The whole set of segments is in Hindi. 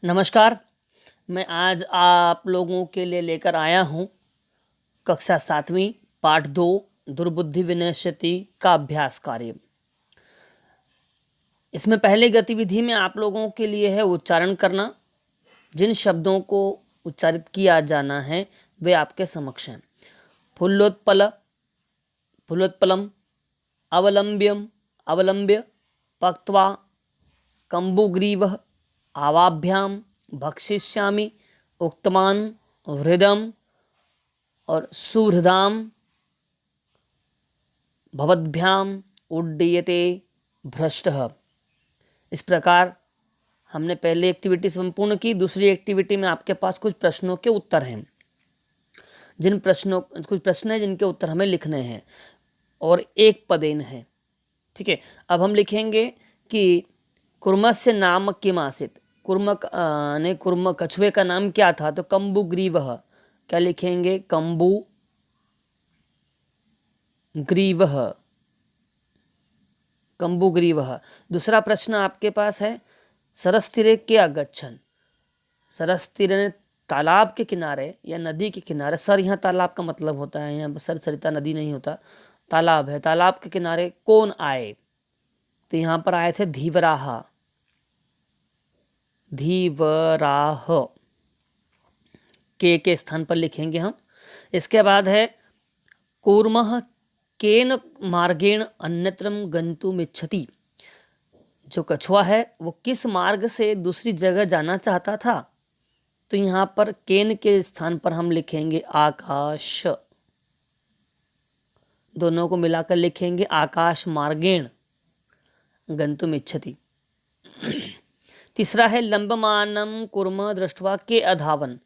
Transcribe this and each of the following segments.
नमस्कार। मैं आज आप लोगों के लिए लेकर आया हूँ कक्षा 7वीं पाठ 2 दुर्बुद्धि विनश्यति का अभ्यास कार्य। इसमें पहले गतिविधि में आप लोगों के लिए है उच्चारण करना। जिन शब्दों को उच्चारित किया जाना है वे आपके समक्ष हैं। फुल्लोत्पल, फुल्लोत्पलम, अवलंब्यम, अवलंब्य, पक्त्वा, कम्बुग्रीवः, आवाभ्याम, भक्षिष्यामि, उक्तवान, हृदम और सुहृदाम, भवद्भ्याम, उड्डीयते, भ्रष्टः। इस प्रकार हमने पहली एक्टिविटी संपूर्ण की। दूसरी एक्टिविटी में आपके पास कुछ प्रश्नों के उत्तर हैं। कुछ प्रश्न हैं जिनके उत्तर हमें लिखने हैं और एक पदेन है। ठीक है, अब हम लिखेंगे कि कुर्मस्य नाम किम आसीत्। कुर्म कछुए का नाम क्या था, तो कम्बुग्रीवः। क्या लिखेंगे, कम्बुग्रीवः, कम्बुग्रीवः। दूसरा प्रश्न आपके पास है सरस्तीरे के अगच्छन्। सरस्तीरे तालाब के किनारे या नदी के किनारे। सर यहाँ तालाब का मतलब होता है, यहाँ सर सरिता नदी नहीं होता, तालाब है। तालाब के किनारे कौन आए, तो यहाँ पर आए थे धीवराह। धीवराह के स्थान पर लिखेंगे हम। इसके बाद है कूर्मः केन मार्गेण अन्यत्रम गन्तुमिच्छति। जो कछुआ है वो किस मार्ग से दूसरी जगह जाना चाहता था, तो यहाँ पर केन के स्थान पर हम लिखेंगे आकाश। दोनों को मिलाकर लिखेंगे आकाश मार्गेण गन्तुमिच्छति। तीसरा है लंबमानं कुर्म दृष्ट्वा के अधावन।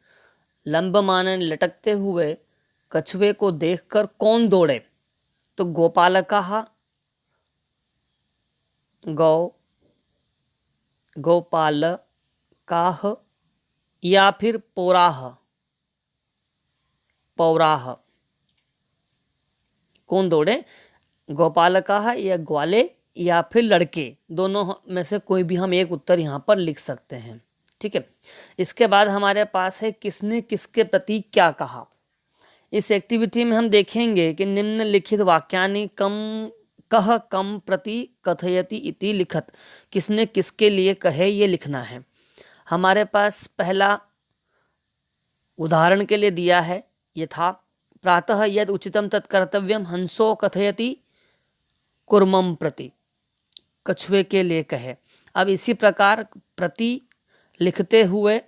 लंबमानन लटकते हुए कछुए को देखकर कौन दौड़े, तो गोपालकाः, गोपालकाः या फिर पौराः, पौराः। कौन दौड़े, गोपालकाः या ग्वाले या फिर लड़के, दोनों में से कोई भी हम एक उत्तर यहाँ पर लिख सकते हैं। ठीक है, इसके बाद हमारे पास है किसने किसके प्रति क्या कहा। इस एक्टिविटी में हम देखेंगे कि निम्नलिखित वाक्यानि कह कम प्रति कथयति इति लिखत। किसने किसके लिए कहे ये लिखना है। हमारे पास पहला उदाहरण के लिए दिया है, ये था प्रातः यद उचितम तत्कर्तव्यम हंसो कथयति कुर्मम प्रति। कछुए के लिए कहे। अब इसी प्रकार प्रति लिखते हुए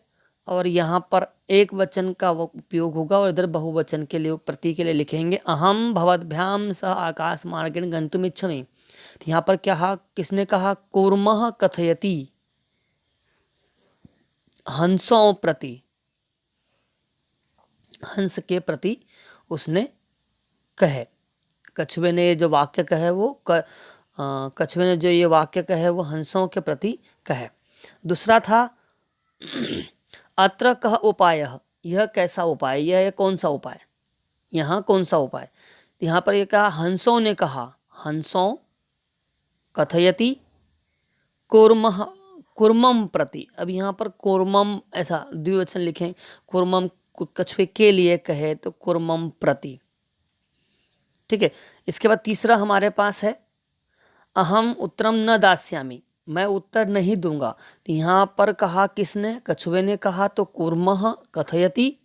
और यहाँ पर एक वचन का उपयोग होगा और इधर बहुवचन के लिए प्रति के लिए लिखेंगे अहम भवद्भ्याम सह आकाश मार्गेण गन्तुमिच्छामि। तो यहाँ पर क्या किसने कहा, कूर्मः कथयति हंसों प्रति, हंस के प्रति उसने कहे। कछुए ने जो वाक्य कहे वो कछुए ने जो ये वाक्य कहे वो हंसों के प्रति कहे। दूसरा था अत्र कः उपायः। यह कैसा उपाय, यह कौन सा उपाय, यहाँ कौन सा उपाय। यहाँ पर ये कहा हंसों ने कहा, हंसों कथयति कूर्मः कूर्मम प्रति। अब यहाँ पर कूर्मम ऐसा द्विवचन लिखें। कूर्मम कछुए के लिए कहे तो कूर्मम प्रति। ठीक है, इसके बाद तीसरा हमारे पास है अहम उत्तरम न दास्यामि। मैं उत्तर नहीं दूंगा। तो यहाँ पर कहा किसने, कछुए ने कहा, तो कूर्मः कथयति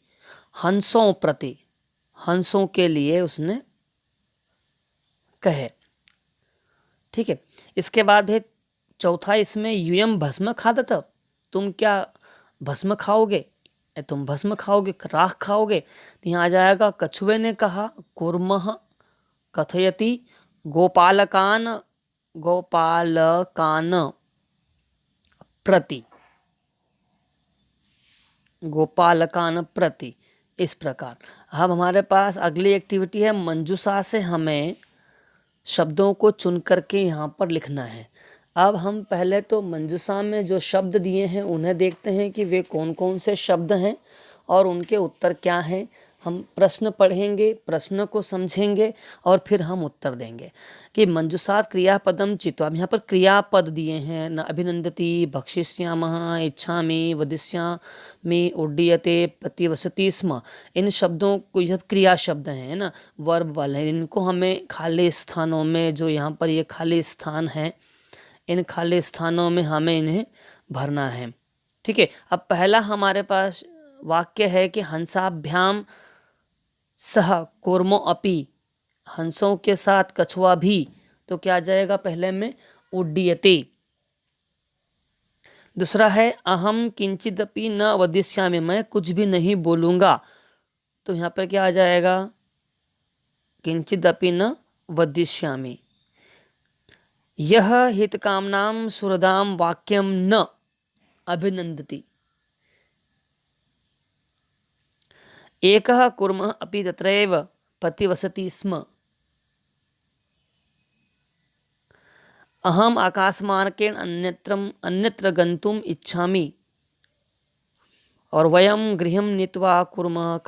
हंसों प्रति, हंसों के लिए उसने कहे। ठीक है, इसके बाद है चौथा, इसमें यूयम भस्म खादत। तुम क्या भस्म खाओगे, तुम भस्म खाओगे, राख खाओगे। तो यहाँ आ जाएगा कछुए ने कहा कूर्मः कथयति गोपालकान, गोपालकान प्रति, गोपालकान प्रति। इस प्रकार अब हमारे पास अगली एक्टिविटी है मंजूषा से हमें शब्दों को चुन करके यहाँ पर लिखना है। अब हम पहले तो मंजूषा में जो शब्द दिए हैं उन्हें देखते हैं कि वे कौन कौन से शब्द हैं और उनके उत्तर क्या हैं। हम प्रश्न पढ़ेंगे, प्रश्न को समझेंगे और फिर हम उत्तर देंगे कि मंजूषात् क्रियापदम चित्वा। यहाँ पर क्रियापद दिए हैं, न अभिनंदति, भक्षिष्यामः, इच्छामि, वदिष्यामि, उड्डीयते, प्रतिवसति स्म। इन शब्दों को, यह क्रिया शब्द हैं ना, वर्ब वाले, इनको हमें खाली स्थानों में, जो यहाँ पर ये खाली स्थान है, इन खाली स्थानों में हमें इन्हें भरना है। ठीक है। अब पहला हमारे पास वाक्य है कि हंसाभ्याम सह कूर्मो अपि, हंसों के साथ कछुआ भी, तो क्या आ जाएगा पहले में, उड्डीयते। दूसरा है अहम किंचिदपि न वदिष्यामि, मैं कुछ भी नहीं बोलूंगा, तो यहाँ पर क्या आ जाएगा, किंचिदपि न वदिष्यामि। यह हितकामनां सुहृदां वाक्यम न अभिनंदति। एकः कूर्मः अपि तत्रैव प्रतिवसति स्म। अहम आकाशमार्गेण अन्यत्र गन्तुम् इच्छामि। और वयम गृहं नीत्वा कूर्मः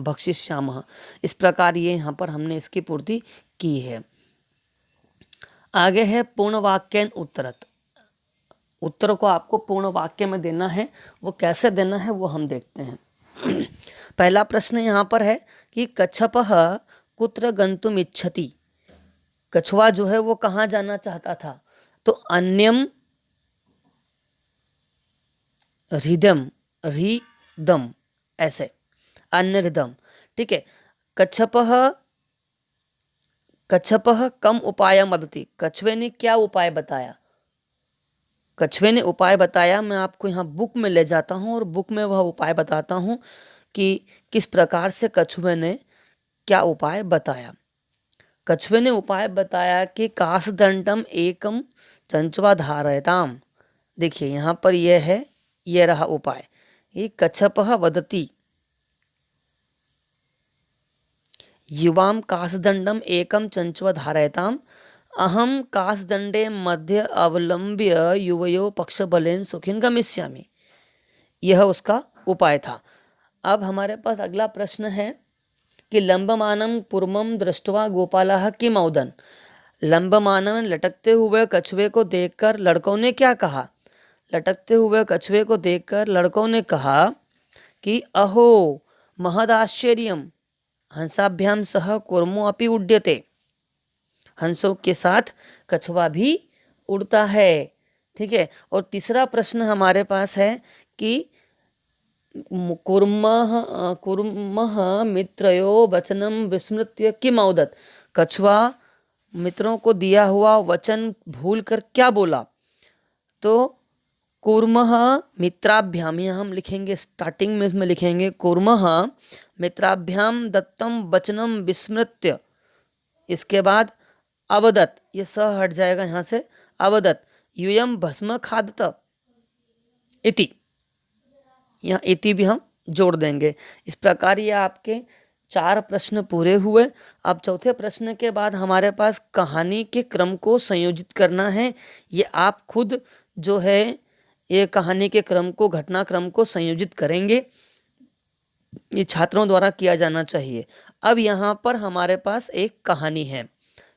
भक्षिष्यामः। इस प्रकार ये यहाँ पर हमने इसकी पूर्ति की है। आगे है पूर्ण वाक्यन उत्तरत। उत्तर को आपको पूर्ण वाक्य में देना है, वो कैसे देना है वो हम देखते हैं। पहला प्रश्न यहाँ पर है कि कच्छपः कुत्र गन्तुम् इच्छति। कछुआ जो है वो कहाँ जाना चाहता था, तो अन्यम हृदम, हृदम, ऐसे अन्य हृदम। ठीक है। कच्छपः, कच्छपः कम उपाय वदति। कछुए ने क्या उपाय बताया, कछुए ने उपाय बताया, मैं आपको यहाँ बुक में ले जाता हूँ और बुक में वह उपाय बताता हूँ कि किस प्रकार से कछुए ने क्या उपाय बताया। कछुए ने उपाय बताया कि कासदंडम एकम चंचवा धारयताम। देखिए यहाँ पर यह है, यह रहा उपाय। ये कच्छपः वदति युवाम कासदंडम एकम चंचवा धारयताम, अहम कासदंडे मध्य अवलंब्य युवयो पक्षबलेन सुखिन गमिष्यामि। यह उसका उपाय था। अब हमारे पास अगला प्रश्न है कि लंबमानं कूर्मं दृष्ट्वा गोपालः किम औदन्। लंबमानं, लटकते हुए कछुए को देखकर लड़कों ने क्या कहा। लटकते हुए कछुए को देखकर लड़कों ने कहा कि अहो महदाश्चर्यम हंसाभ्याम सह कूर्मो अपि उड्यते। हंसों के साथ कछुआ भी उड़ता है। ठीक है। और तीसरा प्रश्न हमारे पास है कि कूर्मः मित्रयो वचनम विस्मृत्य किम औदत्। कछुआ मित्रों को दिया हुआ वचन भूलकर क्या बोला, तो कूर्मः मित्राभ्याम, यहाँ हम लिखेंगे स्टार्टिंग में, इसमें लिखेंगे कूर्मः मित्राभ्याम दत्तम वचनम विस्मृत्य, इसके बाद अवदत्, ये स हट जाएगा यहाँ से, अवदत् यूयम भस्म खादत इति। यहाँ इति भी हम जोड़ देंगे। इस प्रकार ये आपके 4 प्रश्न पूरे हुए। अब चौथे प्रश्न के बाद हमारे पास कहानी के क्रम को संयोजित करना है। ये आप खुद जो है ये कहानी के क्रम को, घटनाक्रम को संयोजित करेंगे। ये छात्रों द्वारा किया जाना चाहिए। अब यहाँ पर हमारे पास एक कहानी है,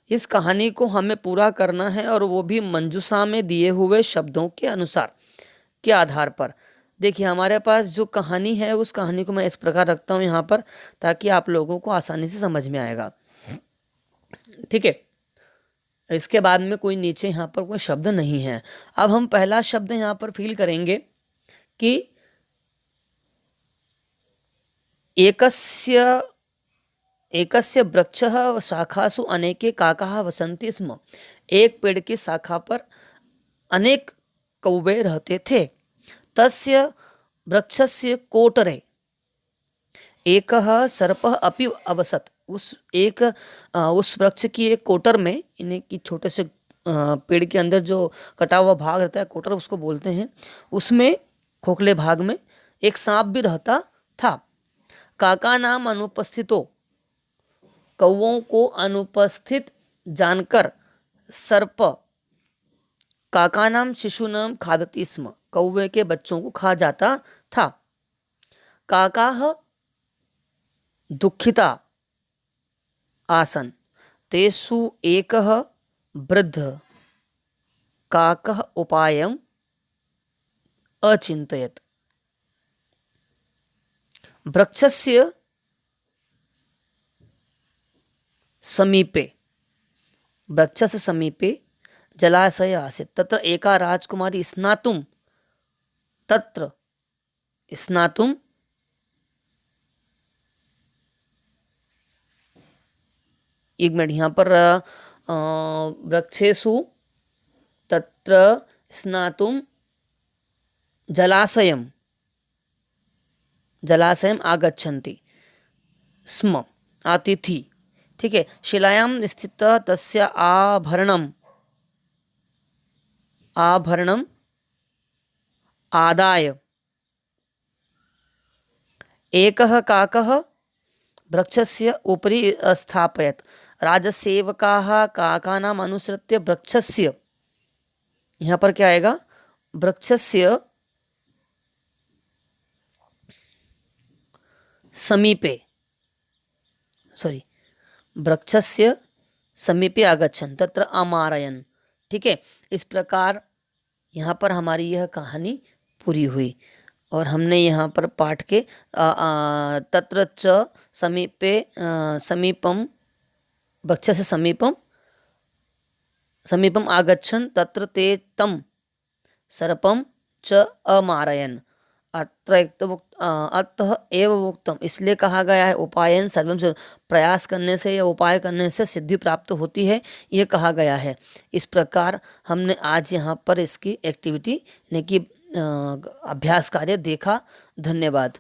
इस कहानी को हमें पूरा करना है और वो भी मंजूषा में दिए हुए शब्दों के अनुसार के आधार पर। देखिए हमारे पास जो कहानी है उस कहानी को मैं इस प्रकार रखता हूँ यहाँ पर, ताकि आप लोगों को आसानी से समझ में आएगा। ठीक है। इसके बाद में कोई नीचे यहाँ पर कोई शब्द नहीं है। अब हम पहला शब्द यहाँ पर फील करेंगे कि एकस्य वृक्षः शाखासु अनेके काकाः वसन्ति स्म। एक पेड़ की शाखा पर अनेक कौवे रहते थे। तस्य वृक्षस्य कोटरे एकः सर्पः अपि अवसत्। उस वृक्ष की एक कोटर में, इन्हें की छोटे से पेड़ के अंदर जो कटा हुआ भाग रहता है कोटर उसको बोलते हैं, उसमें खोखले भाग में एक सांप भी रहता था। काका नाम अनुपस्थितो, कौवों को अनुपस्थित जानकर सर्प काका नाम शिशु नाम खादति स्म, कौवे के बच्चों को खा जाता था। काकाह दुःखिता आसन्। तेषु एकः वृद्धः काकः उपायम् अचिन्तयत्। वृक्षस्य समीपे वृक्षस्य समीपे जलाशयः आसीत्। तत्र एका राजकुमारी स्नातुं एक मिनट, यहाँ पर वृक्षेषु तत्र स्नातुं जलाशयम् आगच्छन्ति स्म। अतिथि, ठीक है। शिलायां स्थितः तस्य आभरणम् आदाय एकः काकः वृक्षस्य उपरि स्थापयत्। राजसेवकाः काकानाम् अनुसृत्य वृक्षस्य, यहाँ पर क्या आएगा, वृक्षस्य समीपे आगच्छन् तत्र अमारयन्। ठीक है। इस प्रकार यहाँ पर हमारी यह कहानी पूरी हुई और हमने यहाँ पर पाठ के तत्र च समीपम वृक्षस्य समीपम आगच्छन् तत्र ते तं सर्पं च अमारयन्। अतः एव उक्तम, इसलिए कहा गया है उपायन सर्वम से, प्रयास करने से या उपाय करने से सिद्धि प्राप्त होती है, ये कहा गया है। इस प्रकार हमने आज यहाँ पर इसकी एक्टिविटी यानी कि अभ्यास कार्य देखा। धन्यवाद।